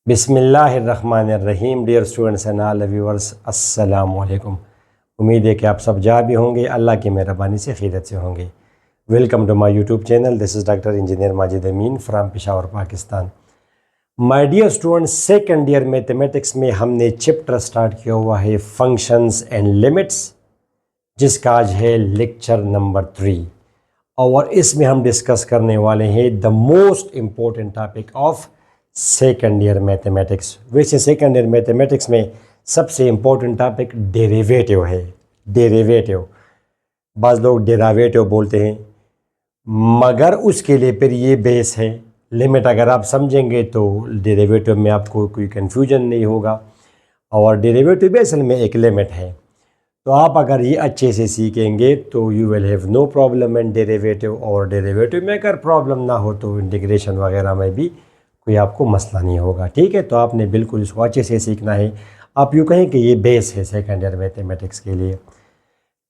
बिस्मिल्लाहिर्रहमानिर्रहीम। Dear students and all viewers, अस्सलाम वालेकुम। उम्मीद है कि आप सब जहाँ भी होंगे अल्लाह की मेहरबानी से खैरियत से होंगे। Welcome to my YouTube channel. This is doctor engineer Majid Amin from Peshawar Pakistan. My dear students, second year mathematics में हमने चैप्टर स्टार्ट किया हुआ है फंक्शंस एंड लिमिट्स, जिसका आज है लेक्चर नंबर 3। और इसमें हम डिस्कस करने वाले हैं the most important topic of second year mathematics. वैसे सेकेंड ईयर मैथमेटिक्स में सबसे इम्पोर्टेंट टॉपिक डेरिवेटिव है। डेरिवेटिव, बाज़ लोग डेरिवेटिव बोलते हैं, मगर उसके लिए फिर ये बेस है लिमिट। अगर आप समझेंगे तो डेरिवेटिव में आपको कोई कन्फ्यूजन नहीं होगा। और डेरिवेटिव भी असल में एक लिमिट है। तो आप अगर ये अच्छे से सीखेंगे तो you will have no problem in derivative. और डेरिवेटिव में अगर प्रॉब्लम ना हो तो इंटीग्रेशन वगैरह में भी कोई आपको मसला नहीं होगा। ठीक है, तो आपने बिल्कुल इसको अच्छे से सीखना है। आप यूँ कहें कि ये बेस है सेकेंड ईयर मैथमेटिक्स के लिए।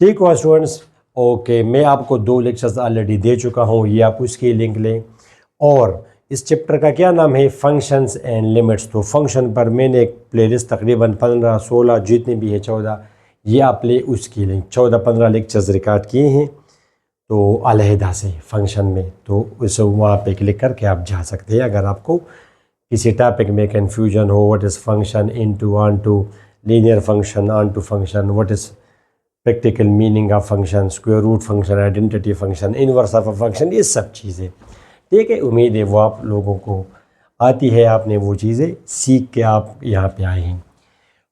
ठीक हो स्टूडेंट्स? ओके, मैं आपको 2 लेक्चर्स ऑलरेडी दे चुका हूँ, ये आप उसकी लिंक लें। और इस चैप्टर का क्या नाम है? Functions and limits. तो फंक्शन पर मैंने एक प्लेलिस्ट तकरीबन 15-16 जितने भी है 14, ये आप ले उसकी लिंक 14-15 लेक्चर्स रिकॉर्ड किए हैं तो अलहदा से फंक्शन में, तो उस वहाँ पे क्लिक करके आप जा सकते हैं। अगर आपको किसी टॉपिक में कन्फ्यूजन हो, what is function, into, onto, linear function, onto function, what is practical meaning of function, square root function, identity function, inverse of a function, ये सब चीज़ें, ठीक है। उम्मीद है वो आप लोगों को आती है, आपने वो चीज़ें सीख के आप यहाँ पे आए हैं।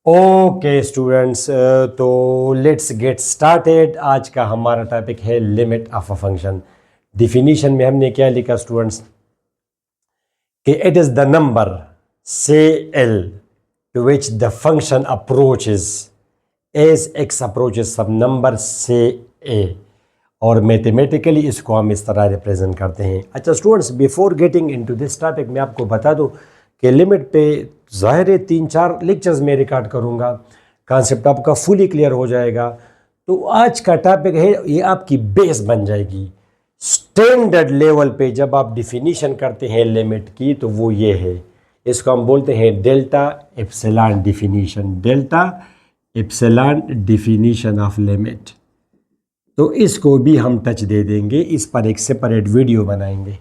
ओके स्टूडेंट्स, तो लेट्स गेट स्टार्टेड। आज का हमारा टॉपिक है limit of a function. Definition में हमने क्या लिखा स्टूडेंट्स कि it is the number say L to which the function approaches as x approaches some number say a. और मैथमेटिकली इसको हम इस तरह रिप्रेजेंट करते हैं। अच्छा students, before getting into this topic मैं आपको बता दूं कि लिमिट पे ज़ाहिर है 3-4 लेक्चर्स में रिकॉर्ड करूंगा, कॉन्सेप्ट आपका फुली क्लियर हो जाएगा। तो आज का टॉपिक है, ये आपकी बेस बन जाएगी स्टैंडर्ड लेवल पे। जब आप डिफिनीशन करते हैं लिमिट की तो वो ये है, इसको हम बोलते हैं delta epsilon definition. Delta epsilon definition of limit. तो इसको भी हम टच दे देंगे, इस पर एक सेपरेट वीडियो बनाएंगे।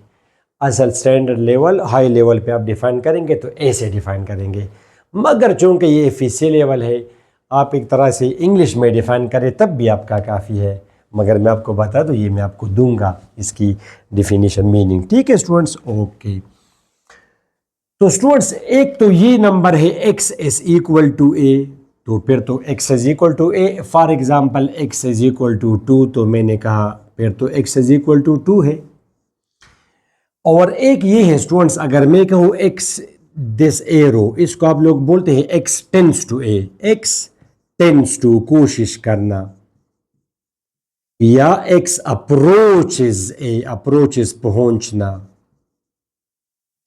असल स्टैंडर्ड लेवल, हाई लेवल पे आप डिफ़ाइन करेंगे तो ऐसे डिफ़ाइन करेंगे, मगर चूँकि ये एफिसी लेवल है, आप एक तरह से इंग्लिश में डिफ़ाइन करें तब भी आपका काफ़ी है। मगर मैं आपको बता दूँ, ये मैं आपको दूंगा इसकी डिफिनीशन, मीनिंग। ठीक है स्टूडेंट्स? ओके, तो स्टूडेंट्स एक तो ये नंबर है x is equal to a, तो फिर तो x is equal to a. For example x is equal to 2, तो मैंने कहा फिर तो x इज इक्वल टू 2 है। और एक ये है स्टूडेंट्स, अगर मैं कहूँ x दिस एरो, इसको आप लोग बोलते हैं x tends to a. x tends to कोशिश करना, या x अप्रोचेस ए, अप्रोचेस पहुंचना,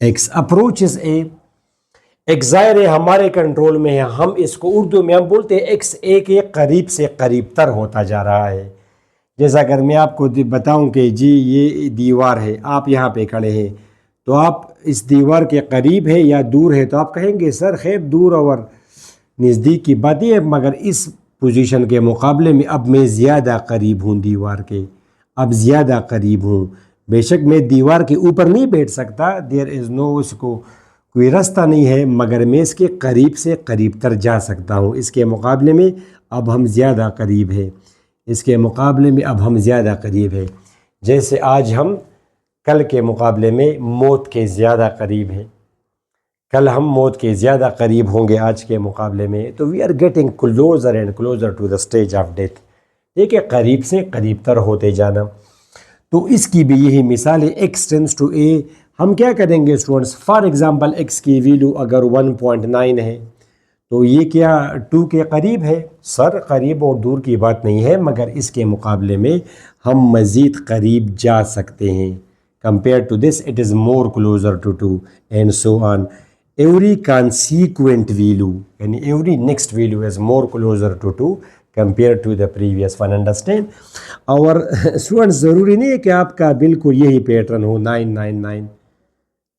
x अप्रोचेस ए। एक ज़ाहिर है हमारे कंट्रोल में है, हम इसको उर्दू में हम बोलते हैं x ए के करीब से करीब तर होता जा रहा है। जैसा अगर मैं आपको बताऊं कि जी ये दीवार है, आप यहाँ पे खड़े हैं, तो आप इस दीवार के करीब है या दूर है, तो आप कहेंगे सर खैर दूर और नज़दीक की बात है, मगर इस पोजीशन के मुकाबले में अब मैं ज़्यादा करीब हूँ दीवार के, अब ज़्यादा करीब हूँ। बेशक मैं दीवार के ऊपर नहीं बैठ सकता, देयर इज़ नो, उसको कोई रास्ता नहीं है, मगर मैं इसके करीब से करीब तर जा सकता हूँ। इसके मुकाबले में अब हम ज़्यादा करीब है, इसके मुकाबले में अब हम ज़्यादा करीब है। जैसे आज हम कल के मुकाबले में मौत के ज़्यादा करीब हैं, कल हम मौत के ज़्यादा करीब होंगे आज के मुकाबले में। तो we are getting closer and closer to the stage of death. ठीक है, करीब से करीब तर होते जाना। तो इसकी भी यही मिसाल है, एक्स टेंस टू ए। हम क्या करेंगे स्टूडेंट्स, फॉर एग्जांपल x की वैल्यू अगर 1.9 है, तो ये क्या 2 के करीब है? सर करीब और दूर की बात नहीं है, मगर इसके मुकाबले में हम मज़ीद करीब जा सकते हैं। Compare to this it is more closer to 2 and so on. Every consequent value, यानी every next value is more closer to 2 compare to the previous one. Understand? और स्टूडेंट्स ज़रूरी नहीं है कि आपका बिल्कुल यही पैटर्न हो 999।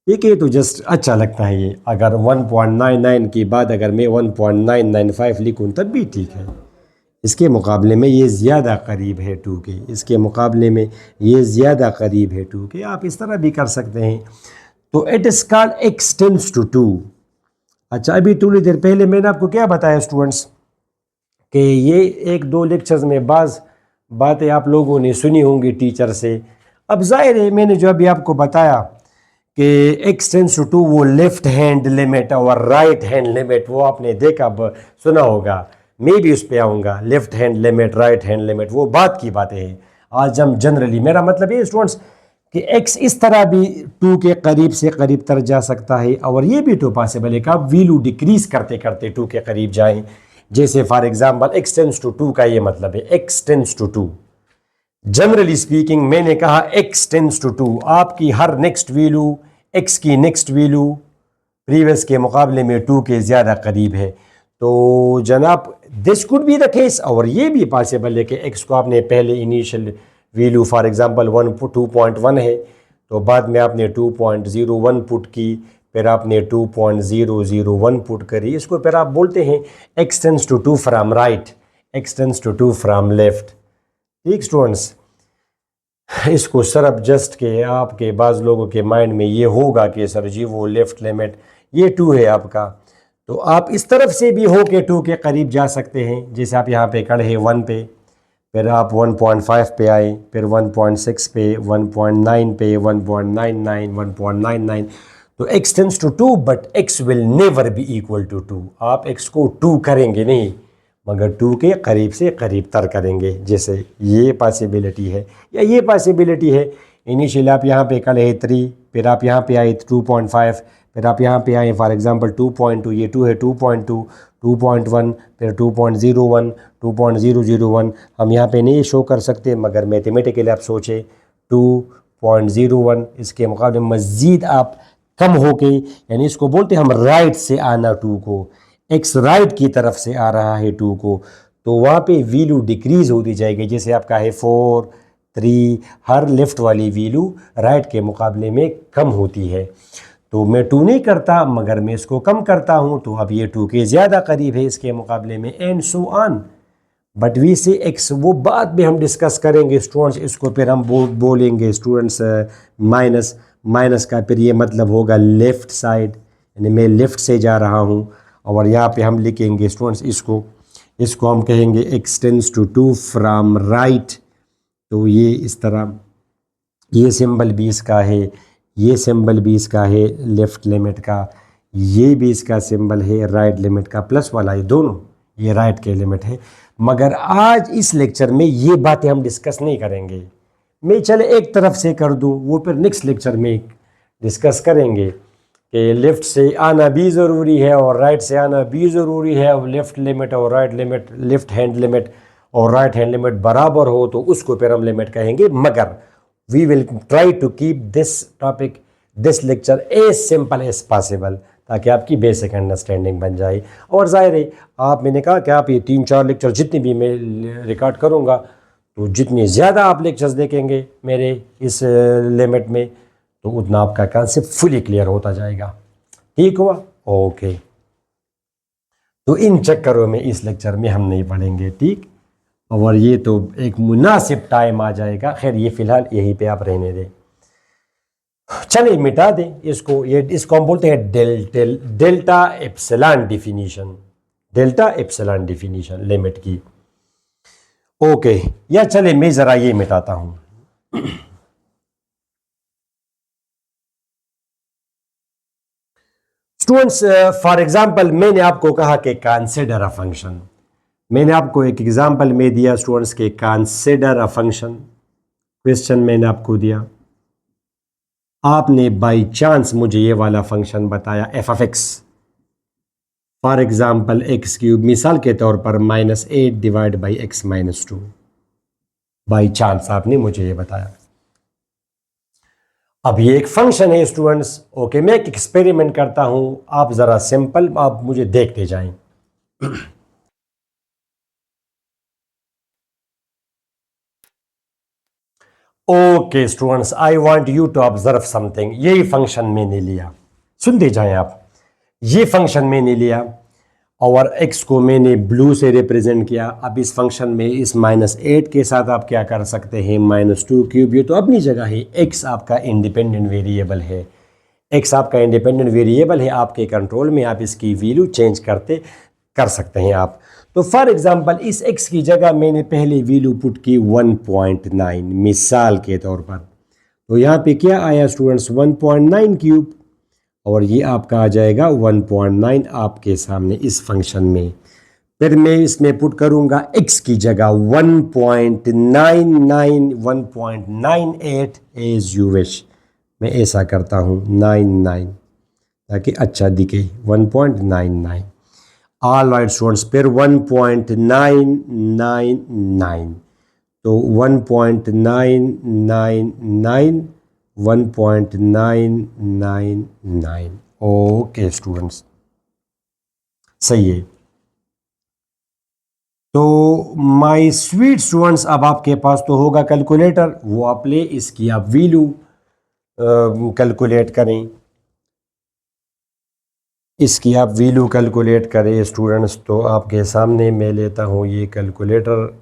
ठीक है, तो जस्ट अच्छा लगता है ये। अगर 1.99 के बाद अगर मैं 1.995 लिखूँ तब भी ठीक है। इसके मुकाबले में ये ज़्यादा करीब है 2 के, इसके मुकाबले में ये ज़्यादा करीब है 2 के। आप इस तरह भी कर सकते हैं। तो it is called x tends to 2। अच्छा, अभी थोड़ी देर पहले मैंने आपको क्या बताया स्टूडेंट्स, कि ये एक दो लेक्चर्स में बाज़ बातें आप लोगों ने सुनी होंगी टीचर से। अब जाहिर है मैंने जो अभी आपको बताया कि x टेंड्स टू 2 वो लेफ्ट हैंड लिमिट और राइट हैंड लिमिट वो आपने देखा सुना होगा। मैं भी उस पर आऊँगा, left hand limit right hand limit वो बात की बातें हैं। आज हम जनरली, मेरा मतलब ये स्टूडेंट्स कि x इस तरह भी 2 के करीब से करीब तर जा सकता है, और ये भी तो पॉसिबल है कि आप वैल्यू डिक्रीज करते करते 2 के करीब जाएं। जैसे for example x tends to 2 का ये मतलब है x tends to 2। Generally speaking मैंने कहा x टेंड्स टू 2, आपकी हर नेक्स्ट वैल्यू x की नेक्स्ट वैल्यू प्रीवियस के मुकाबले में 2 के ज़्यादा करीब है। तो जनाब this could be the case, और ये भी पॉसिबल है कि x को आपने पहले इनिशियल वैल्यू फॉर एग्जांपल 2.1 है, तो बाद में आपने 2.01 पुट की, फिर आपने 2.001 पुट करी। इसको फिर आप बोलते हैं x tends to 2 from right, x tends to 2 from left. ठीक स्टूडेंट्स, इसको सरब जस्ट के आपके बाज़ लोगों के माइंड में ये होगा कि सर जी वो लेफ़्ट लिमिट ये 2 है आपका, तो आप इस तरफ से भी हो के 2 के करीब जा सकते हैं। जैसे आप यहाँ पे खड़े हैं 1 पे, फिर आप 1.5 पे आए, फिर 1.6 पे, 1.9 पे, 1.99, 1.99। तो x tends to 2 but x will never be equal to 2। आप x को 2 करेंगे नहीं, मगर 2 के करीब से करीब तर करेंगे। जैसे ये पॉसिबिलिटी है या ये पॉसिबिलिटी है। इनिशियल आप यहाँ पे कल है 3, फिर आप यहाँ पे आए 2.5, फिर आप यहाँ पे आए फॉर एग्जांपल 2.2, ये 2 है 2.2, 2.1, फिर 2.01, 2.001। हम यहाँ पे नहीं शो कर सकते, मगर मैथमेटिकली आप सोचें 2.01 इसके मुकाबले मज़ीद आप कम हो गई, यानी इसको बोलते हैं हम राइट से आना 2 को, एक्स राइट की तरफ से आ रहा है 2 को, तो वहाँ पे वैल्यू डिक्रीज होती जाएगी। जैसे आपका है 4, 3, हर लेफ्ट वाली वैल्यू राइट के मुकाबले में कम होती है। तो मैं 2 नहीं करता, मगर मैं इसको कम करता हूँ, तो अब ये 2 के ज़्यादा करीब है इसके मुकाबले में, and so on. But we say x वो बाद में हम डिस्कस करेंगे स्टूडेंट्स। इसको फिर हम बोलेंगे स्टूडेंट्स माइनस, माइनस का फिर ये मतलब होगा लेफ़्ट साइड, यानी मैं लेफ़्ट से जा रहा हूँ। और यहाँ पे हम लिखेंगे स्टूडेंट्स इसको हम कहेंगे x tends to 2 from right. तो ये इस तरह ये सिंबल भी इसका है, ये सिंबल भी इसका है लेफ़्ट लिमिट का, ये भी इसका सिंबल है राइट लिमिट का, प्लस वाला ये दोनों ये राइट के लिमिट है। मगर आज इस लेक्चर में ये बातें हम डिस्कस नहीं करेंगे। मैं चले एक तरफ से कर दूं, वो फिर नेक्स्ट लेक्चर में डिस्कस करेंगे कि लेफ़्ट से आना भी ज़रूरी है और राइट से आना भी ज़रूरी है, और लेफ़्ट लिमिट और right limit, left hand limit और राइट हैंड लिमिट बराबर हो तो उसको फिर हम लिमिट कहेंगे। मगर we will try to keep this topic, this lecture as simple as possible, ताकि आपकी बेसिक अंडरस्टैंडिंग बन जाए। और ज़ाहिर है आप, मैंने कहा कि आप ये 3-4 लेक्चर जितने भी मैं रिकॉर्ड करूँगा, तो जितने ज़्यादा आप लेक्चर्स देखेंगे मेरे इस लिमिट में, तो उतना आपका कॉन्सेप्ट फुली क्लियर होता जाएगा। ठीक हुआ? ओके। तो इन चक्करों में इस लेक्चर में हम नहीं पढ़ेंगे, ठीक। और ये तो एक मुनासिब टाइम आ जाएगा। खैर ये फ़िलहाल यहीं पे आप रहने दें, चलिए मिटा दें इसको। इसको हम बोलते हैं delta epsilon definition, delta epsilon definition limit की। ओके, या चले मैं ज़रा ये मिटाता हूँ। स्टूडेंट्स फॉर एग्जांपल मैंने आपको कहा कि कंसीडर अ फंक्शन, मैंने आपको एक एग्जांपल में दिया स्टूडेंट्स के कंसीडर अ फंक्शन, क्वेश्चन मैंने आपको दिया, आपने बाय चांस मुझे ये वाला फंक्शन बताया F of x, for example x cube, मिसाल के तौर पर -8 divide by x minus 2, by chance आपने मुझे ये बताया। अब ये एक फंक्शन है स्टूडेंट्स। ओके, मैं एक एक्सपेरिमेंट करता हूं, आप ज़रा सिंपल आप मुझे देखते जाएं। Okay students, I want you to observe something. यही फंक्शन मैंने लिया, सुनते जाएं आप। ये फंक्शन मैंने लिया और x को मैंने ब्लू से रिप्रेजेंट किया। अब इस फंक्शन में इस -8 के साथ आप क्या कर सकते हैं, -2 क्यूब। ये तो अपनी जगह है, x आपका इंडिपेंडेंट वेरिएबल है। x आपका इंडिपेंडेंट वेरिएबल है, आपके कंट्रोल में, आप इसकी वैल्यू चेंज कर सकते हैं आप। तो फॉर एग्जांपल इस x की जगह मैंने पहले वैल्यू पुट की 1.9 मिसाल के तौर पर। तो यहाँ पे क्या आया स्टूडेंट्स, 1.9 क्यूब, और ये आपका आ जाएगा 1.9 आपके सामने इस फंक्शन में। फिर मैं इसमें पुट करूँगा x की जगह 1.99 1.98 एज यू विश। मैं ऐसा करता हूँ 99 ताकि अच्छा दिखे, 1.99। ऑल राइट स्टूडेंट्स, फिर 1.999, तो 1.999 1.999। ओके स्टूडेंट्स, सही है। तो माय स्वीट स्टूडेंट्स, अब आपके पास तो होगा कैलकुलेटर, वो आप ले, इसकी आप वैल्यू कैलकुलेट करें, इसकी आप वैल्यू कैलकुलेट करें स्टूडेंट्स। तो आपके सामने मैं लेता हूँ ये कैलकुलेटर।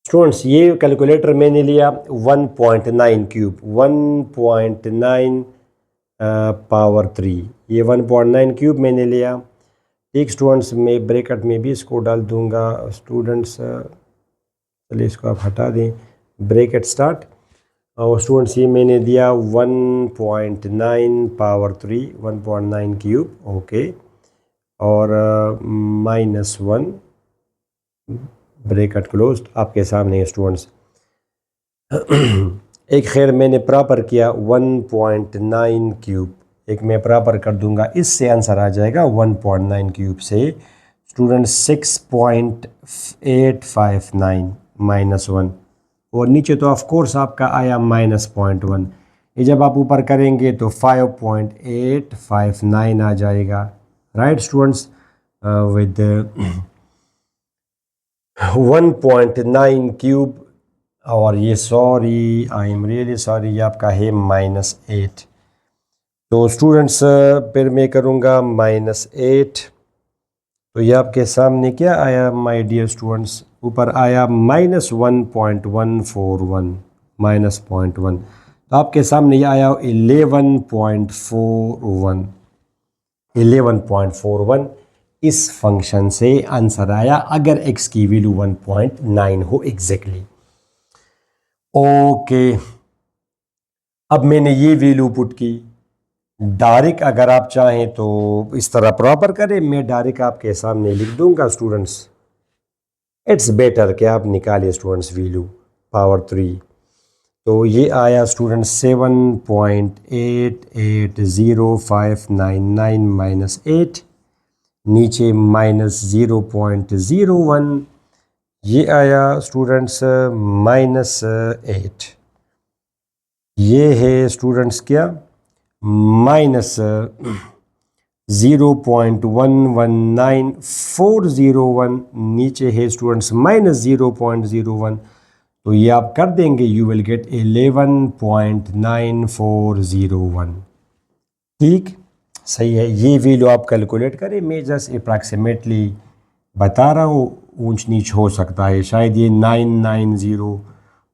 स्टूडेंट्स ये कैलकुलेटर मैंने लिया 1.9 क्यूब, 1.9 पावर 3, ये 1.9 क्यूब मैंने लिया। ठीक स्टूडेंट्स, मैं ब्रैकेट में भी इसको डाल दूंगा स्टूडेंट्स। चलिए इसको आप हटा दें, ब्रैकेट स्टार्ट। और स्टूडेंट्स ये मैंने दिया 1.9 पावर 3, 1.9 क्यूब, ओके, और -1 ब्रैकेट क्लोज्ड आपके सामने स्टूडेंट्स। एक खैर मैंने प्रॉपर किया 1.9 क्यूब, एक मैं प्रॉपर कर दूंगा, इससे आंसर आ जाएगा 1.9 क्यूब से स्टूडेंट 6.859 -1, और नीचे तो ऑफ कोर्स आपका आया -0.1। ये जब आप ऊपर करेंगे तो 5.859 आ जाएगा, राइट स्टूडेंट्स, विद 1.9 क्यूब। और ये sorry, I am really sorry, ये आपका है -8। तो स्टूडेंट्स फिर मैं करूँगा -8, तो ये आपके सामने क्या आया माय डियर स्टूडेंट्स, ऊपर आया -1.141 -0.1, तो आपके सामने ये आया 11.41 11.41। इस फंक्शन से आंसर आया अगर x की वैल्यू 1.9 हो एग्जैक्टली। ओके, अब मैंने ये वैल्यू पुट की। डायरेक्ट अगर आप चाहें तो इस तरह प्रॉपर करें, मैं डायरेक्ट आपके सामने लिख दूंगा स्टूडेंट्स। इट्स बेटर कि आप निकालिए स्टूडेंट्स वैल्यू पावर 3। तो ये आया स्टूडेंट्स 7.880599 -8, नीचे -0.01, ये आया स्टूडेंट्स -8। ये है स्टूडेंट्स क्या, -0.119401, नीचे है स्टूडेंट्स -0.01। तो ये आप कर देंगे, यू विल गेट 11.9401। ठीक, सही है। ये वैल्यू आप कैलकुलेट करें, मैं जस्ट अप्रॉक्सीमेटली बता रहा हूँ, ऊंच नीच हो सकता है, शायद ये 990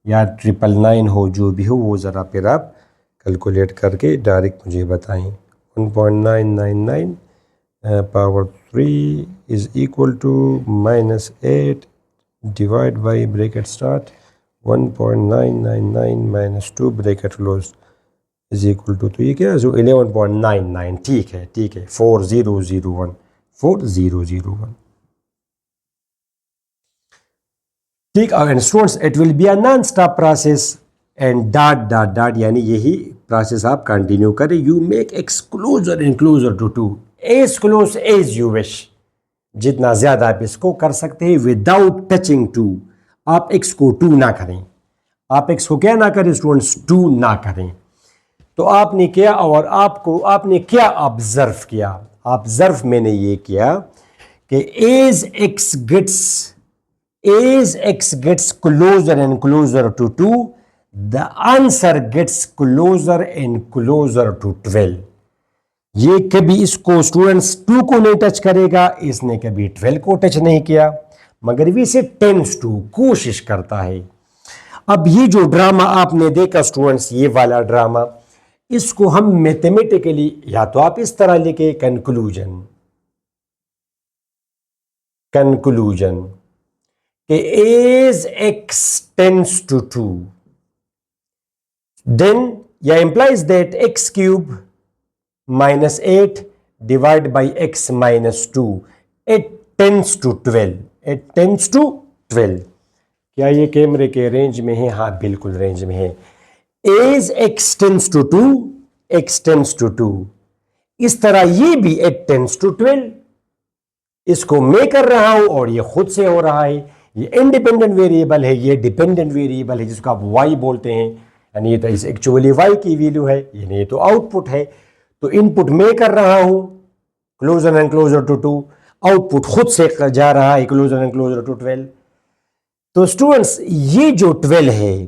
या 999 हो, जो भी हो वो ज़रा फिर आप कैलकुलेट करके डायरेक्ट मुझे बताएं। 1.999 power 3 is equal to -8 divide by bracket start 1.999 -2 bracket close is equal to, तो ये क्या है, जो 11.99। ठीक है, ठीक है, 4001 4001। ठीक, and students it will be a non stop process, and dot dot dot, यानी यही प्रोसेस आप कंटिन्यू करें। You make x closer and closer to 2, as close as you wish, जितना ज़्यादा आप इसको कर सकते हैं विदाउट टचिंग 2। आप एक्स को 2 ना करें, आप एक्स को क्या ना करें स्टूडेंट्स, 2 ना करें। तो आपने किया और आपने क्या ऑब्जर्व किया? ऑब्जर्व मैंने ये किया कि as x gets closer and closer to 2, the answer gets closer and closer to 12. ये कभी इसको स्टूडेंट्स 2 को नहीं टच करेगा, इसने कभी 12 को टच नहीं किया, मगर भी इसे टेंस टू कोशिश करता है। अब ये जो ड्रामा आपने देखा स्टूडेंट्स, ये वाला ड्रामा, इसको हम मैथमेटिकली या तो आप इस तरह लिखे कंक्लूजन कि as x tends to 2, then या implies that x cube minus 8 divided by x minus 2, it tends to 12। क्या ये कैमरे के रेंज में है? हाँ बिल्कुल रेंज में है। As x tends to 2, x tends to 2, इस तरह ये भी it tends to 12। इसको मैं कर रहा हूं और ये खुद से हो रहा है। ये इंडिपेंडेंट वेरिएबल है, ये डिपेंडेंट वेरिएबल है जिसको आप y बोलते हैं, यानी ये तो एक्चुअली y की वैल्यू है, यानी ये तो आउटपुट है। तो इनपुट मैं कर रहा हूं closer and closer to 2, output खुद से जा रहा है क्लोजर एंड क्लोजर टू 12। तो स्टूडेंट्स ये जो 12 है,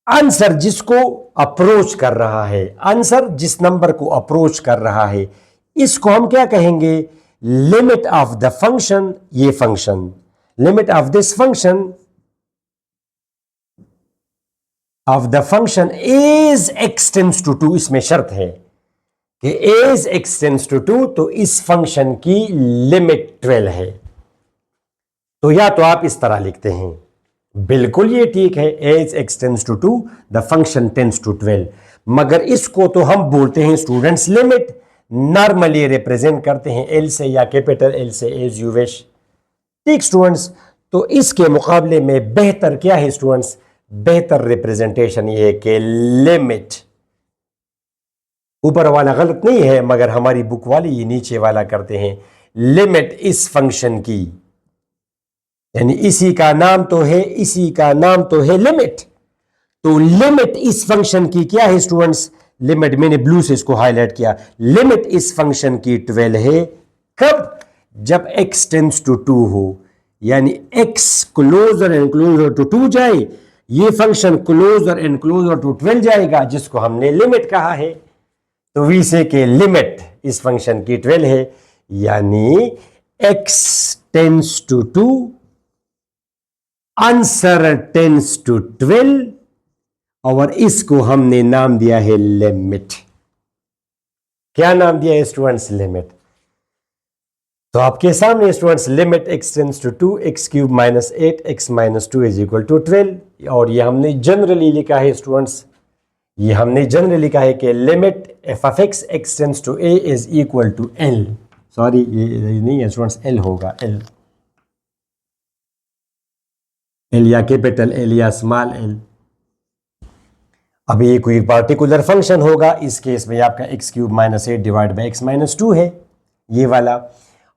आंसर जिसको अप्रोच कर रहा है, आंसर जिस नंबर को अप्रोच कर रहा है, इसको हम क्या कहेंगे? Limit of the function. ये function, limit of this function of the function as x tends to 2, इसमें शर्त है कि एज x टेंड्स टू 2, तो इस फंक्शन की लिमिट 12 है। तो या तो आप इस तरह लिखते हैं, बिल्कुल ये ठीक है, as x tends to 2 the function tends to 12, मगर इसको तो हम बोलते हैं स्टूडेंट्स लिमिट। नॉर्मली रिप्रेजेंट करते हैं एल से या कैपिटल एल से, एज यू विश। ठीक स्टूडेंट्स, तो इसके मुकाबले में बेहतर क्या है स्टूडेंट्स? बेहतर रिप्रेजेंटेशन ये है कि लिमिट, ऊपर वाला गलत नहीं है मगर हमारी बुक वाले ये नीचे वाला करते हैं, लिमिट इस फंक्शन की, यानी इसी का नाम तो है लिमिट। तो लिमिट इस फंक्शन की क्या है स्टूडेंट्स? लिमिट मैंने ब्लू से इसको हाईलाइट किया, लिमिट इस फंक्शन की 12 है। कब? जब x टेंड्स टू 2 हो, यानी x closer and closer to 2 जाए, ये function closer and closer to 12 जाएगा, जिसको हमने लिमिट कहा है। तो वी से के लिमिट इस फंक्शन की 12 है, यानी x tends to 2, answer tends to 12, और इसको हमने नाम दिया है लिमिट। क्या नाम दिया है स्टूडेंट्स? लिमिट। तो आपके सामने students limit x tends to 2, x cube minus 8 x minus 2 is equal to 12, और ये हमने जनरली लिखा है स्टूडेंट्स, ये हमने जनरली लिखा है कि limit f of x x tends to a is equal to l। Sorry ये नहीं है स्टूडेंट्स, l होगा, l या कैपिटल L या स्मॉल l। अब ये कोई पार्टिकुलर फंक्शन होगा, इस केस में आपका x cube minus 8 divide by x minus 2 है ये वाला,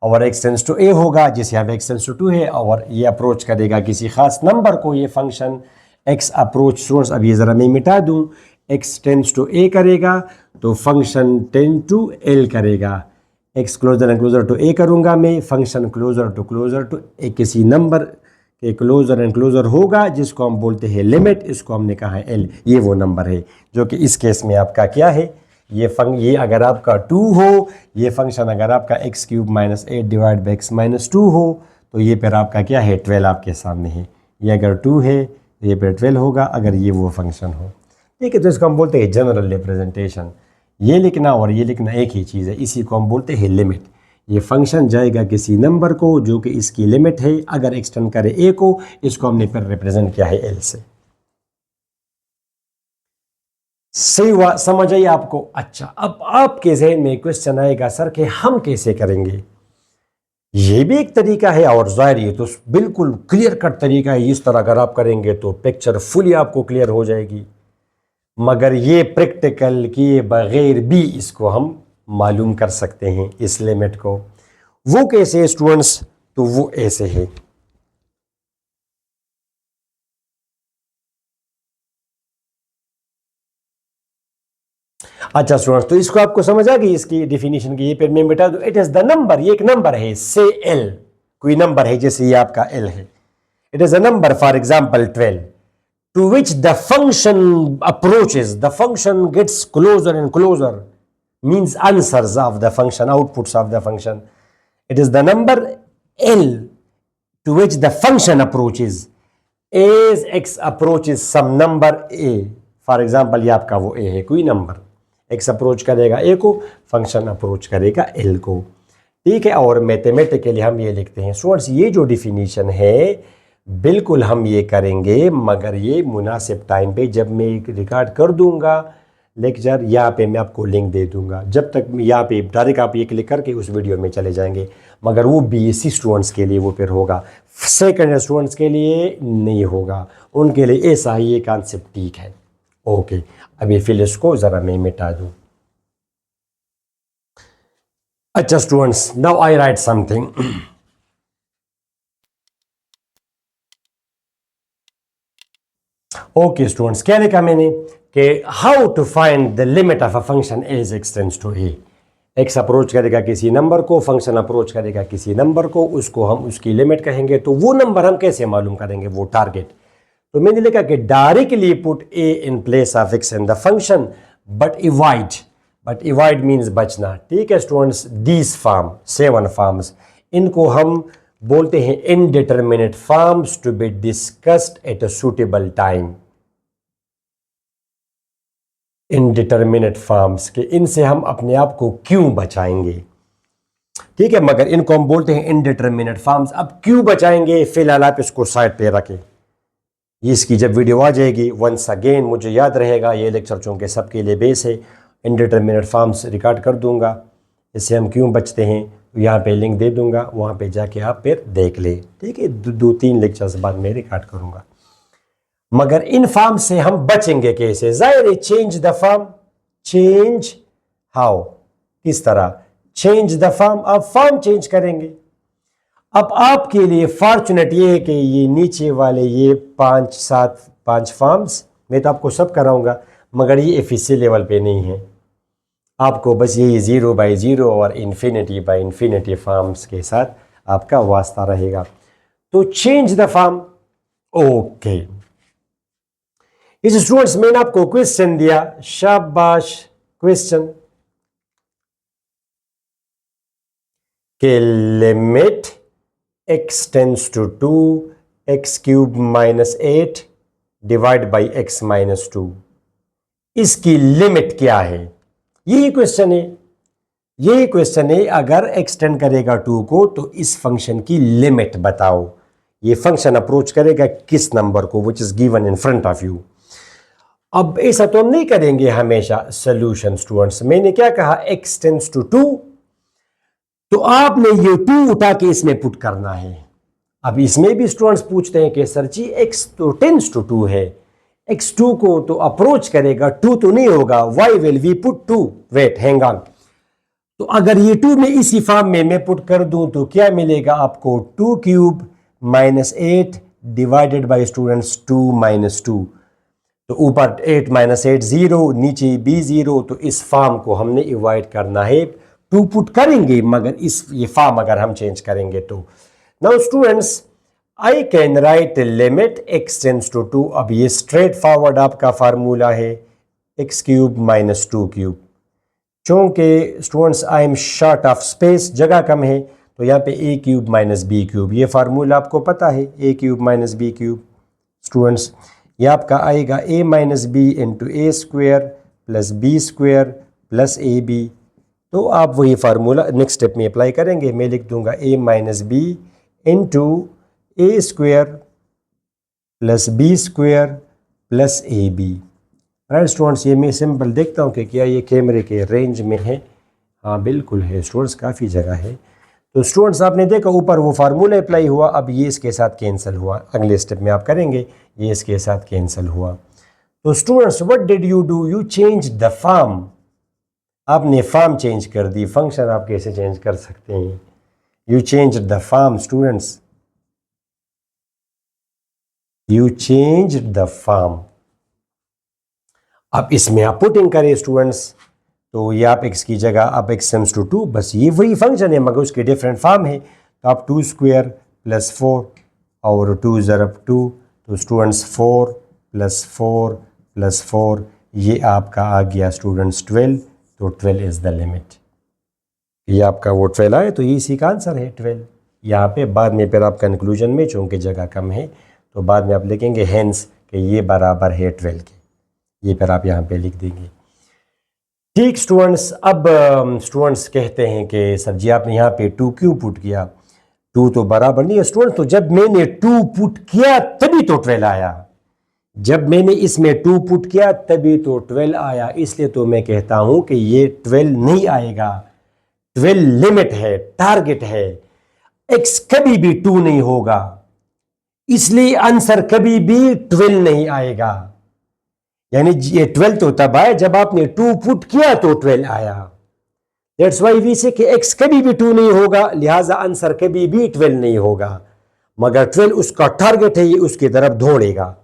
और x टेंड्स टू a होगा जिसे यहाँ x टेंड्स टू 2 है, और ये अप्रोच करेगा किसी खास नंबर को, ये फंक्शन x अप्रोच सोर्स। अब ये ज़रा मैं मिटा दूँ, x टेंड्स टू a करेगा तो फंक्शन टेंड टू l करेगा, x closer and closer to a करूँगा मैं, फंक्शन क्लोजर टू a किसी नंबर के क्लोजर एंड क्लोजर होगा जिसको हम बोलते हैं लिमिट, इसको हमने कहा है l। ये वो नंबर है जो कि इस केस में आपका क्या है, ये अगर आपका 2 हो, ये फंक्शन अगर आपका x cube minus 8 divide by x minus 2 हो, तो ये फिर आपका क्या है? 12 आपके सामने है। ये अगर 2 है तो ये फिर 12 होगा अगर ये वो फंक्शन हो। ठीक है, तो इसको हम बोलते हैं जनरल रिप्रेजेंटेशन। ये लिखना और ये लिखना एक ही चीज़ है, इसी को हम बोलते हैं लिमिट। ये फंक्शन जाएगा किसी नंबर को जो कि इसकी लिमिट है, अगर एक्सटेंड करे a को, इसको हमने फिर रिप्रेजेंट किया है l से। सही हुआ? समझ आई आपको? अच्छा, अब आपके जहन में क्वेश्चन आएगा सर कि हम कैसे करेंगे? ये भी एक तरीका है, और जाहिर ये तो बिल्कुल क्लियर कट तरीका है, इस तरह अगर आप करेंगे तो पिक्चर फुली आपको क्लियर हो जाएगी, मगर ये प्रैक्टिकल किए बगैर भी इसको हम मालूम कर सकते हैं इस लिमिट को। वो कैसे स्टूडेंट्स? तो वो ऐसे है, अच्छा स्टूडेंट्स, तो इसको आपको समझ आ गई इसकी डेफिनेशन की? ये फिर मैं बता दूं, इट इज द नंबर, ये एक नंबर है, से एल, कोई नंबर है जैसे ये आपका एल है, it is a number, for example 12, to which the function approaches, the function gets closer and closer, means answers of the function, outputs of the function. It is the number L to which the function approaches as x approaches some number a. For example, ये आपका वो a है, कोई number x approach करेगा a को, function approach करेगा l को, ठीक है। और मैथमेटिकली हम ये लिखते हैं स्टूडेंट्स, ये जो डिफिनीशन है बिल्कुल हम ये करेंगे, मगर ये मुनासिब टाइम पे जब मैं रिकॉर्ड कर दूंगा लेक्चर, यहाँ पे मैं आपको लिंक दे दूंगा। जब तक यहाँ पे डायरेक्ट आप ये क्लिक करके उस वीडियो में चले जाएंगे, मगर वो बीएससी स्टूडेंट्स के लिए वो फिर होगा, सेकंड स्टूडेंट्स के लिए नहीं होगा, उनके लिए ऐसा ही ये कॉन्सेप्ट ठीक है। ओके, अभी फिर इसको ज़रा मैं मिटा दूँ। अच्छा students, now I write something. Okay students, क्या लिखा मैंने कि how to find the limit of a function as x tends to a. X approach करेगा किसी नंबर को, फंक्शन अप्रोच करेगा किसी नंबर को, उसको हम उसकी लिमिट कहेंगे। तो वो नंबर हम कैसे मालूम करेंगे, वो टारगेट। तो मैंने लिखा कि directly put a in place of x in the function, but evade means बचना, ठीक है स्टूडेंट्स। दीज फॉर्म 7 फॉर्म्स, इनको हम बोलते हैं indeterminate forms to be discussed at a suitable time. Indeterminate forms के, इनसे हम अपने आप को क्यों बचाएंगे, ठीक है, मगर इनको हम बोलते हैं इनडिटरमिनेट फॉर्म्स। अब क्यों बचाएंगे, फिलहाल आप इसको साइड पे रखें, इसकी जब वीडियो आ जाएगी वंस अगेन मुझे याद रहेगा, ये लेक्चर चूँकि सबके लिए बेस है, इनडिटरमिनेट फॉर्म्स रिकॉर्ड कर दूंगा, इससे हम क्यों बचते हैं, यहाँ पे लिंक दे दूंगा, वहाँ पे जाके आप फिर देख ले, ठीक है। 2-3 लेक्चर्स बाद में रिकॉर्ड करूँगा। मगर इन फॉर्म से हम बचेंगे कैसे, जाहिर है change the form. Change how, किस तरह चेंज द फॉर्म, आप फॉर्म चेंज करेंगे। अब आपके लिए फॉर्चुनेट ये है कि ये नीचे वाले ये 5 फॉर्म्स मैं तो आपको सब कराऊंगा, मगर ये एफिसी लेवल पे नहीं है, आपको बस ये 0/0 और इन्फिनिटी फॉर्म्स के साथ आपका वास्ता रहेगा। तो चेंज द फॉर्म, ओके। इस स्टूडेंट्स, मैंने आपको क्वेश्चन दिया, शाबाश, क्वेश्चन के limit x tends to 2 x³ - 8 divide by x - 2, इसकी लिमिट क्या है, यही क्वेश्चन है। यही क्वेश्चन है, अगर एक्सटेंड करेगा 2 को तो इस फंक्शन की लिमिट बताओ। ये फंक्शन अप्रोच करेगा किस नंबर को, which is given in front of you. अब ऐसा तो हम नहीं करेंगे हमेशा। सोल्यूशन स्टूडेंट्स, मैंने क्या कहा, x टेंड्स टू 2, तो आपने ये 2 उठा के इसमें पुट करना है। अब इसमें भी स्टूडेंट्स पूछते हैं कि सर जी x तो टेंड्स टू 2 है, x2 को तो अप्रोच करेगा, 2 तो नहीं होगा, why will we put 2, wait hang on. तो अगर ये 2 में इसी फॉर्म में मैं पुट कर दूं तो क्या मिलेगा आपको, 2³ - 8 डिवाइडेड बाई स्टूडेंट्स 2 - 2, तो ऊपर 8 - 8 0, नीचे भी 0, तो इस फॉर्म को हमने इवाइड करना है। 2 पुट करेंगे मगर ये फॉर्म अगर हम चेंज करेंगे तो। Now students, I can write limit x tends to 2। अब ये स्ट्रेट फॉरवर्ड आपका फार्मूला है, x³ - 2³। चूँकि students I am short of space, जगह कम है, तो यहाँ पे a³ - b³, ये फार्मूला आपको पता है, a³ - b³ स्टूडेंट्स, ये आपका आएगा a - b into a² plus b² plus ab। तो आप वही फार्मूला नेक्स्ट स्टेप में अप्लाई करेंगे। मैं लिख दूंगा a - b into a² plus b² plus ab। Right students, ये मैं सिंपल देखता हूँ कि क्या ये कैमरे के रेंज में है। हाँ बिल्कुल है स्टूडेंट्स, काफ़ी जगह है। तो स्टूडेंट्स, आपने देखा ऊपर वो फार्मूला अप्लाई हुआ, अब ये इसके साथ कैंसिल हुआ, अगले स्टेप में आप करेंगे ये इसके साथ कैंसिल हुआ। तो students, what did you do, you change the form, आपने फॉर्म चेंज कर दी। फंक्शन आप कैसे चेंज कर सकते हैं, you change the form students, you change the form. अब इसमें आप पुटिंग करें स्टूडेंट्स, तो ये आप x की जगह अब x सेम्स टू 2, बस ये वही फंक्शन है मगर उसके डिफरेंट फॉर्म है। तो आप 2 स्क्वायर प्लस 4 और 2 ज़रब 2, तो स्टूडेंट्स 4 प्लस 4 प्लस 4, ये आपका आ गया स्टूडेंट्स 12। तो 12 इज़ द लिमिट। ये आपका वो 12 आए तो ये इसी का आंसर है 12। यहाँ पे बाद में फिर आप कंक्लूजन में चूँकि जगह कम है तो बाद में आप लिखेंगे हेंस कि ये बराबर है 12 के, ये फिर आप यहाँ पे लिख देंगे। ठीक स्टूडेंट्स, अब स्टूडेंट्स कहते हैं कि सर जी आपने यहाँ पे 2 क्यों पुट किया, 2 तो बराबर नहीं है स्टूडेंट। तो जब मैंने 2 पुट किया तभी तो 12 आया, जब मैंने इसमें 2 पुट किया तभी तो 12 आया, इसलिए तो मैं कहता हूं कि ये 12 नहीं आएगा। 12 लिमिट है, टारगेट है, x कभी भी 2 नहीं होगा, इसलिए आंसर कभी भी 12 नहीं आएगा। यानी ये 12 तो तब आया जब आपने 2 पुट किया तो 12 आया। दैट्स वाई वी से कि x कभी भी 2 नहीं होगा, लिहाजा आंसर कभी भी 12 नहीं होगा, मगर 12 उसका टारगेट है, ये उसकी तरफ दौड़ेगा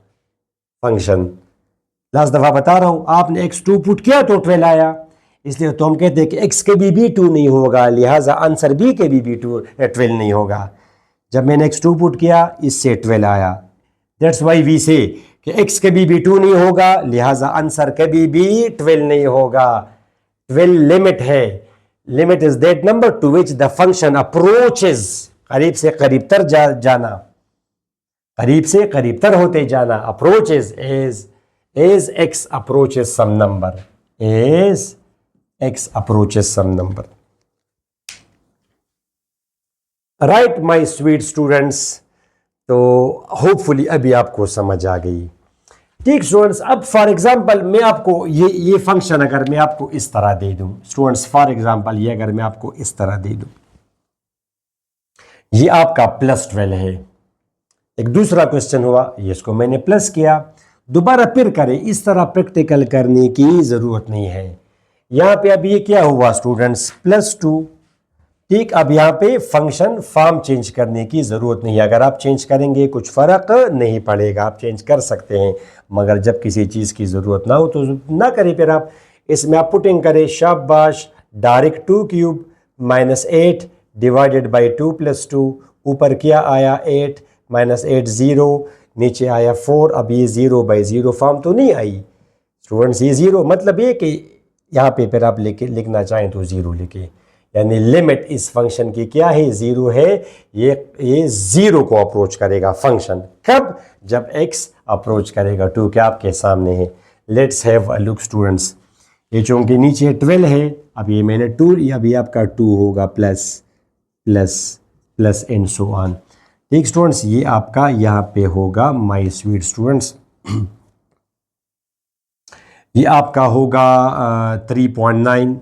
फंक्शन। लास्ट दफा बता रहा हूं, आपने x 2 पुट किया तो 12 आया, इसलिए तो हम कहते हैं कि x कभी भी 2 नहीं होगा, लिहाजा आंसर भी कभी भी 12 नहीं होगा। जब मैंने x 2 पुट किया इससे 12 आया। दैट्स वाई वी से कि x कभी भी 2 नहीं होगा, लिहाजा आंसर कभी भी 12 नहीं होगा। 12 लिमिट है। Limit is that number two which the function approaches, करीब से करीब तर जाना, करीब से करीब तर होते जाना। Approaches as x approaches some number, as x approaches some number. Right my sweet students, तो होपफुली अभी आपको समझ आ गई। ठीक स्टूडेंट्स, अब फॉर एग्जांपल मैं आपको ये फंक्शन अगर मैं आपको इस तरह दे दूं स्टूडेंट्स, फॉर एग्जांपल ये अगर मैं आपको इस तरह दे दूं, ये आपका +12 है। एक दूसरा क्वेश्चन हुआ, ये इसको मैंने प्लस किया, दोबारा फिर करें, इस तरह प्रैक्टिकल करने की ज़रूरत नहीं है। यहाँ पे अब ये क्या हुआ स्टूडेंट्स, +2। ठीक, अब यहाँ पे फंक्शन फॉर्म चेंज करने की ज़रूरत नहीं है, अगर आप चेंज करेंगे कुछ फ़र्क नहीं पड़ेगा, आप चेंज कर सकते हैं, मगर जब किसी चीज़ की ज़रूरत ना हो तो ना करें। फिर आप इसमें आप पुटिंग करें, शाबाश, डायरेक्ट 2 क्यूब -8 डिवाइडेड बाई 2 + 2, ऊपर क्या आया 8 -8 0, नीचे आया 4। अब ये 0/0 फॉर्म तो नहीं आई स्टूडेंट्स, ये 0 मतलब ये कि यहाँ पे फिर आप लिखना चाहें तो 0 लिखे, यानी लिमिट इस फंक्शन की क्या है, 0 है। ये 0 को अप्रोच करेगा फंक्शन, कब, जब x अप्रोच करेगा 2 के आपके सामने है। Let's have a look students, ये चूंकि नीचे 12 है, अब ये मैंने 2, अभी आपका 2 होगा plus plus plus and so on. ठीक स्टूडेंट्स, ये आपका यहाँ पे होगा माय स्वीट स्टूडेंट्स, ये आपका होगा 3.9।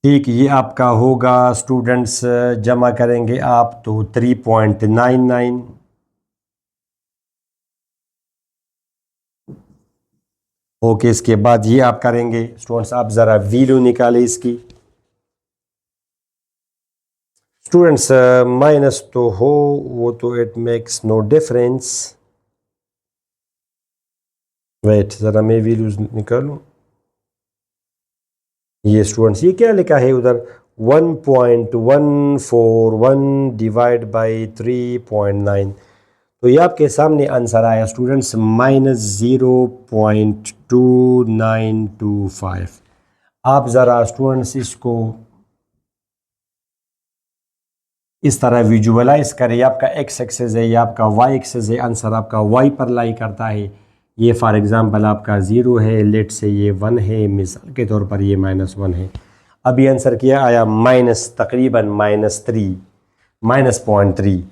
ठीक, ये आपका होगा स्टूडेंट्स, जमा करेंगे आप तो 3.99। ओके, इसके बाद ये आप करेंगे स्टूडेंट्स, आप ज़रा वैल्यू निकालें इसकी स्टूडेंट्स, माइनस तो हो वो तो it makes no difference. Wait, ज़रा मैं वैल्यूज निकालूं। ये स्टूडेंट्स, ये क्या लिखा है उधर, 1.141 डिवाइड बाई 3.9, तो ये आपके सामने आंसर आया स्टूडेंट्स -0.2925। आप ज़रा स्टूडेंट्स इसको इस तरह विजुअलाइज करें, आपका x एक्सेस है, ये आपका y एक्सेस है, आंसर आपका y पर लाई करता है। ये फॉर एग्जांपल आपका 0 है, लेट से ये 1 है, मिसाल के तौर पर ये -1 है। अब ये आंसर क्या आया, तकरीबन -3 -0.3,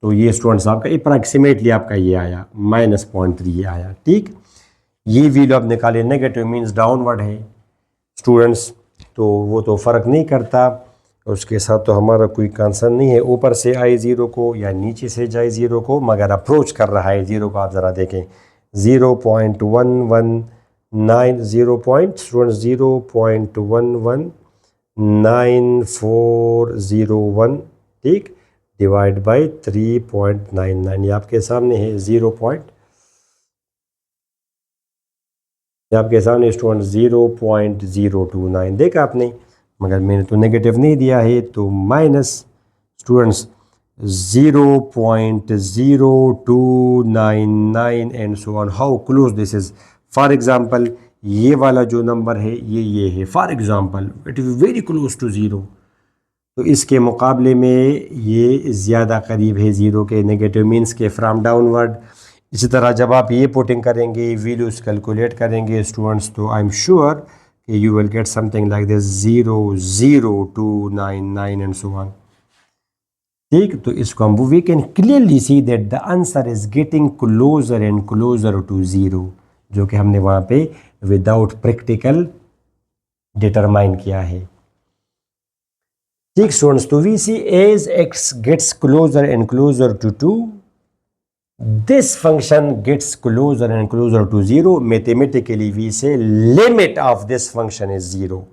तो ये स्टूडेंट्स आपका अप्रॉक्सीमेटली आपका ये आया -0.3 ये आया। ठीक, ये वैल्यू आप निकाले, नेगेटिव मीन्स डाउनवर्ड है स्टूडेंट्स, तो वो तो फ़र्क नहीं करता, उसके साथ तो हमारा कोई कंसर्न नहीं है, ऊपर से आए 0 को या नीचे से जाए 0 को, मगर अप्रोच कर रहा है 0 को। आप ज़रा देखें 0.119 0.1199401, ठीक, डिवाइड बाई 3.99, ये आपके सामने है ये आपके सामने स्टूडेंट 0.029 देखा आपने, मगर मैंने तो नेगेटिव नहीं दिया है, तो minus students 0.0299 and so on. How close this is. For example ये वाला जो नंबर है ये है, for example it is very close to zero, तो इसके मुकाबले में ये ज़्यादा करीब है ज़ीरो के, नेगेटिव मीन्स के फ्रॉम डाउनवर्ड। इसी तरह जब आप ये पुटिंग करेंगे, वैल्यूज़ कैलकुलेट करेंगे स्टूडेंट्स, तो आई एम श्योर कि you will get something like this 0.0299 and so on. ठीक, तो इसको हम we can clearly see that the answer is getting closer and closer to zero, जो कि हमने वहाँ पे विदाउट प्रैक्टिकल डिटरमाइन किया है। ठीक स्टूडेंट्स, तो we see as x gets closer and closer to 2, this function gets closer and closer to 0. Mathematically we say limit of this function is 0,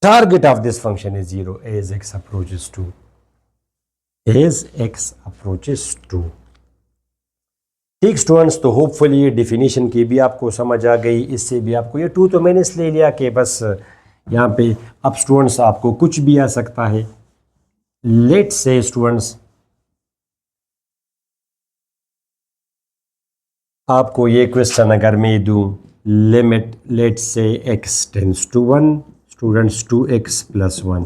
target of this function is 0 as x approaches to, as x approaches to। ठीक students, तो hopefully ये definition की भी आपको समझ आ गई। इससे भी आपको ये 2 तो मैंने इसलिए लिया कि बस यहाँ पे अब स्टूडेंट्स आपको कुछ भी आ सकता है। लेट्स से स्टूडेंट्स आपको ये क्वेश्चन अगर मैं दूं, limit let's say x tends to 1 students 2x + 1,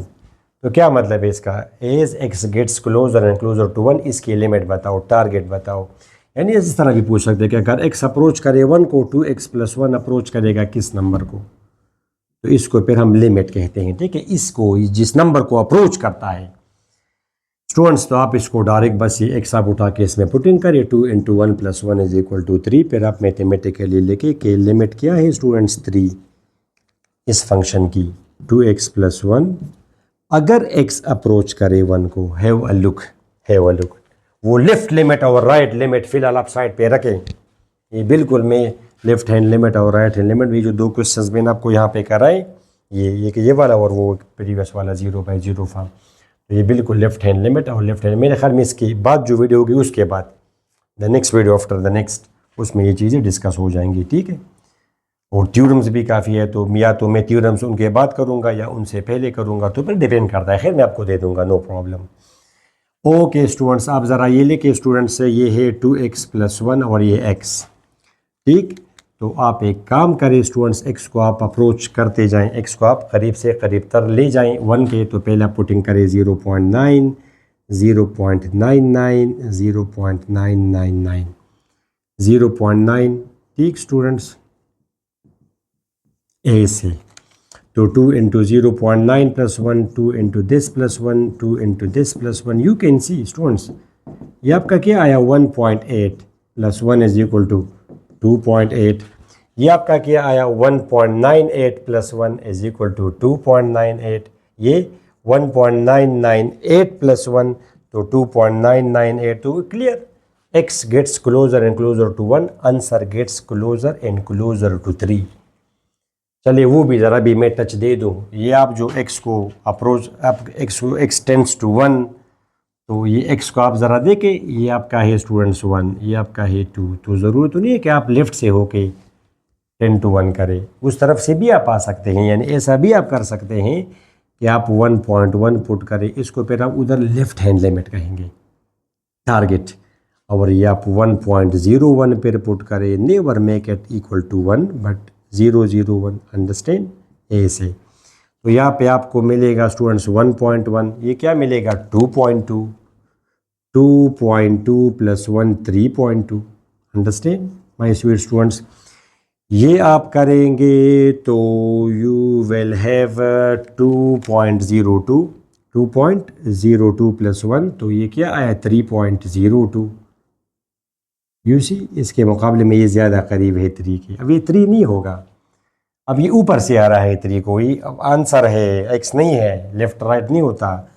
तो क्या मतलब है इसका, as x gets closer and closer to 1 इसकी लिमिट बताओ, टारगेट बताओ। यानी इस तरह भी पूछ सकते हैं कि अगर x अप्रोच करे 1 को, 2x + 1 अप्रोच करेगा किस नंबर को, तो इसको फिर हम लिमिट कहते हैं। ठीक है, इसको जिस नंबर को अप्रोच करता है स्टूडेंट्स, तो आप इसको डायरेक्ट बस ये एक्स आप उठा के इसमें पुटिंग करिए, 2 × 1 + 1 = 3, फिर आप मैथमेटिकली लिखे कि लिमिट क्या है स्टूडेंट्स 3 इस फंक्शन की 2x + 1 अगर x अप्रोच करे 1 को। Have a look, have a look, वो लेफ्ट लिमिट और राइट लिमिट फिलहाल आप साइड पे रखें, ये बिल्कुल मैं लेफ्ट हैंड लिमिट और राइट हैंड लिमिट, ये जो 2 क्वेश्चंस मैंने आपको यहाँ पे कराए, ये वाला और वो प्रीवियस वाला 0/0 फॉर्म, तो ये बिल्कुल लेफ्ट हैंड लिमिट और लेफ्ट हैंड, मेरे ख्याल में इसके बाद जो वीडियो होगी उसके बाद the next video after the next, उसमें ये चीज़ें डिस्कस हो जाएंगी। ठीक है, और थ्योरम्स भी काफ़ी है, तो या तो मैं थ्योरम्स उनके बाद करूँगा या उनसे पहले करूँगा, तो फिर डिपेंड करता है। खैर मैं आपको दे दूँगा, नो प्रॉब्लम। ओके स्टूडेंट्स, आप ज़रा ये लेके स्टूडेंट्स से, ये है 2x + 1 और ये x। ठीक, तो आप एक काम करें स्टूडेंट्स, x को आप अप्रोच करते जाएं, x को आप करीब से करीब तर ले जाएं 1 के, तो पहला पुटिंग करें 0.9, 0.99, 0.999, 0.9। ठीक स्टूडेंट्स, ऐसे तो 2 × 0.9 + 1, 2 × this + 1, 2 × this + 1, you can see students ये आपका क्या आया 1.8 + 1 = 2.8, ये आपका क्या आया 1.98 + 1 = 2.98, ये 1.998 + 1 तो 2.998, तो clear x gets closer and closer to 1, answer gets closer and closer to 3। चलिए वो भी ज़रा भी मैं टच दे दूँ, ये आप जो x को अप्रोच, आप x टेंस टू 1, तो ये x को आप ज़रा देखें, ये आपका है स्टूडेंट्स 1, ये आपका है 2, तो ज़रूरत तो नहीं है कि आप लेफ़्ट से होके 10 to 1 करें, उस तरफ से भी आप आ सकते हैं, यानी ऐसा भी आप कर सकते हैं कि आप 1.1 पुट करें, इसको फिर आप उधर लेफ्ट हैंड लिमिट कहेंगे, टारगेट, और ये आप 1.01 पर पुट करें, never make it equal to 1 but 0.01, understand, ऐसे। तो यहाँ पे आपको मिलेगा स्टूडेंट्स 1.1, ये क्या मिलेगा 2.2, 2.2 + 1 3.2, अंडरस्टैंड माय स्वीट स्टूडेंट्स। ये आप करेंगे तो यू विल हैव 2.02, 2.02 + 1, तो ये क्या आया 3.02। यू सी, इसके मुकाबले में ये ज़्यादा करीब है 3 के, अब ये 3 नहीं होगा, अब ये ऊपर से आ रहा है 3 को, ये अब आंसर है, x नहीं है, लेफ्ट राइट नहीं होता,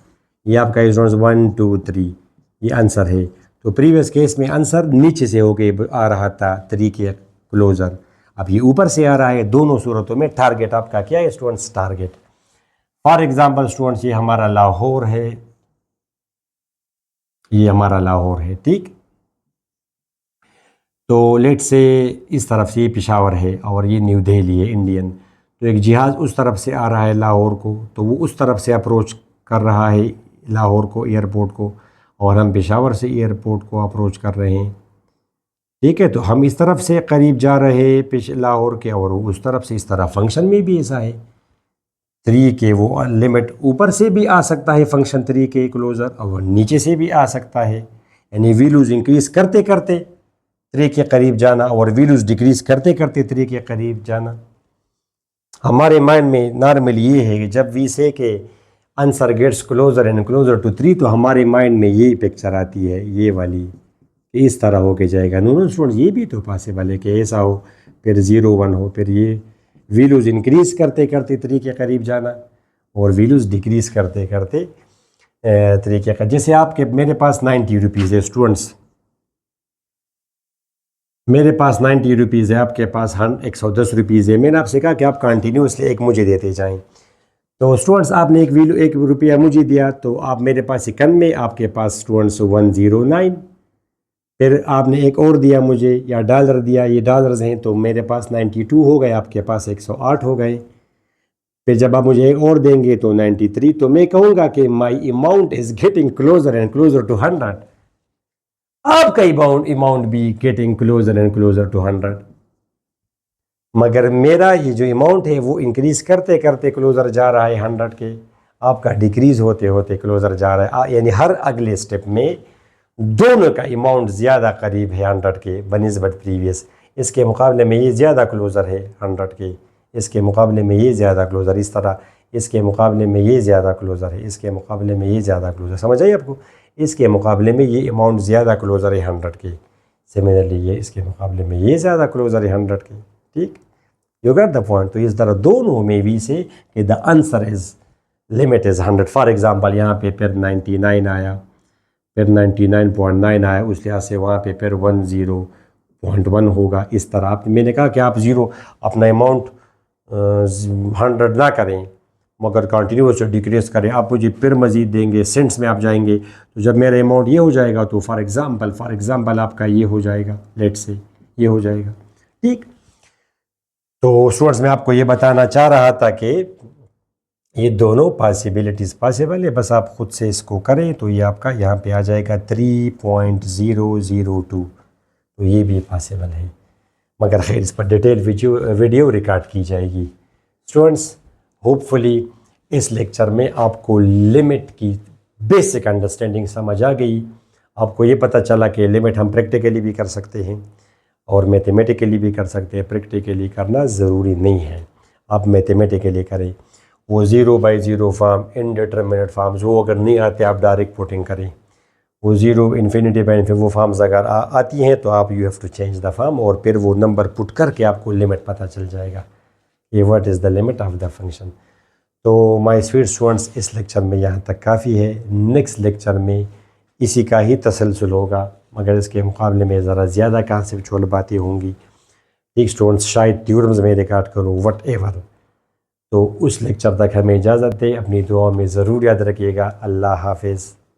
ये आपका 1 2 3 ये आंसर है। तो प्रीवियस केस में आंसर नीचे से होके आ रहा था 3 के क्लोजर, अब ये ऊपर से आ रहा है। दोनों सूरतों में टारगेट आपका क्या है students, target. For example students, ये हमारा लाहौर है, ये हमारा लाहौर है, ठीक। तो लेट से इस तरफ से ये पेशावर है और ये न्यू दिल्ली है इंडियन। तो एक जहाज़ उस तरफ से आ रहा है लाहौर को, तो वो उस तरफ से अप्रोच कर रहा है लाहौर को, एयरपोर्ट को, और हम पेशावर से एयरपोर्ट को अप्रोच कर रहे हैं। ठीक है, तो हम इस तरफ से करीब जा रहे हैं लाहौर के, और उस तरफ से इस तरह फंक्शन में भी ऐसा है 3 के वो लिमिट ऊपर से भी आ सकता है फंक्शन 3 के क्लोज़र, और नीचे से भी आ सकता है। यानी वैल्यूज़ इंक्रीज़ करते करते 3 के करीब जाना और वैल्यूज़ डिक्रीज़ करते करते 3 के करीब जाना। हमारे माइंड में नॉर्मल ये है कि जब वी से के answer gets closer and closer to 3, तो हमारे माइंड में यही पिक्चर आती है, ये वाली, इस तरह हो के जाएगा। नो स्टूडेंट, ये भी तो पॉसिबल है कि ऐसा हो, फिर 0 1 हो, फिर ये वैल्यूज़ इंक्रीज़ करते करते 3 के करीब जाना और वैल्यूज़ डिक्रीज़ करते करते 3 के करीब। जैसे आपके मेरे पास 90 रुपीज़ है स्टूडेंट्स, मेरे पास 90 रुपीज़ है, आपके पास 110 रुपीज़ है। मैंने आपसे कहा कि आप कंटिन्यूसली एक मुझे देते जाएं। तो स्टूडेंट्स आपने एक वैल्यू 1 रुपया मुझे दिया, तो आप मेरे पास 91, आपके पास स्टूडेंट्स 109। फिर आपने एक और दिया मुझे, या डॉलर दिया, ये डॉलर्स हैं, तो मेरे पास 92 हो गए, आपके पास 108 हो गए। फिर जब आप मुझे एक और देंगे तो 93, तो मैं कहूँगा कि my amount is getting closer and closer to 100। आपका अमाउंट भी getting closer and closer to 100, मगर मेरा ये जो अमाउंट है वो इंक्रीज़ करते करते क्लोजर जा रहा है 100 के, आपका डिक्रीज़ होते होते क्लोजर जा रहा है। यानी हर अगले स्टेप में दोनों का अमाउंट ज़्यादा करीब है 100 के बनिस्बत प्रीवियस। इसके मुकाबले में ये ज़्यादा क्लोज़र है 100 के, इसके मुकाबले में ये ज़्यादा क्लोज़र, इस तरह इसके मुकाबले में ये ज़्यादा क्लोज़र है, इसके मुकाबले में ये ज़्यादा क्लोज़र। समझ आई आपको? इसके मुकाबले में ये अमाउंट ज़्यादा क्लोज़र है 100 के, सिमिलरली ये इसके मुकाबले में ये ज़्यादा क्लोज़र है 100 के। ठीक, यू गेट द पॉइंट? तो इस तरह दोनों में भी से कि the answer is limit is 100। For example यहाँ पे फिर 99 आया, फिर 99.9 आया, उस लिहाज से वहाँ पे फिर 10.1 होगा। इस तरह आप, मैंने कहा कि आप ज़ीरो अपना अमाउंट 100 ना करें, मगर कंटिन्यूस डिक्रीज करें। आप मुझे फिर मज़ीद देंगे, सेंट्स में आप जाएंगे, तो जब मेरा अमाउंट ये हो जाएगा तो फॉर एग्ज़ाम्पल आपका ये हो जाएगा, लेट से ये हो जाएगा। ठीक, तो स्टूडेंट्स मैं आपको ये बताना चाह रहा था कि ये दोनों पॉसिबिलिटीज़ पॉसिबल है, बस आप ख़ुद से इसको करें तो ये आपका यहाँ पे आ जाएगा 3.002। तो ये भी पॉसिबल है, मगर खैर इस पर डिटेल वीडियो रिकॉर्ड की जाएगी। स्टूडेंट्स होपफुली इस लेक्चर में आपको लिमिट की बेसिक अंडरस्टैंडिंग समझ आ गई। आपको ये पता चला कि लिमिट हम प्रैक्टिकली भी कर सकते हैं और मैथमेटिकली भी कर सकते हैं। प्रैक्टिकली करना ज़रूरी नहीं है, आप मैथमेटिकली करें। वो 0/0 फार्म, इनडिटरमिनेट फार्म्स, वो अगर नहीं आते आप डायरेक्ट पुटिंग करें। वो 0 इन्फिनिटी बाय इन्फिनिटी वो फार्म्स अगर आती हैं तो आप you have to change the form, और फिर वो नंबर पुट करके आपको लिमिट पता चल जाएगा ये what is the limit of the function. तो माय स्वीट स्टूडेंट्स, इस लेक्चर में यहाँ तक काफ़ी है। नेक्स्ट लेक्चर में इसी का ही तसलसल होगा, मगर इसके मुकाबले में ज़रा ज़्यादा कॉन्सेप्चुअल बातें होंगी। ठीक स्टूडेंट्स, शायद थ्योरम्स में रिकॉर्ड करूँ, वट एवर। तो उस लेक्चर तक हमें इजाज़त दे, अपनी दुआ में ज़रूर याद रखिएगा। अल्लाह हाफिज़।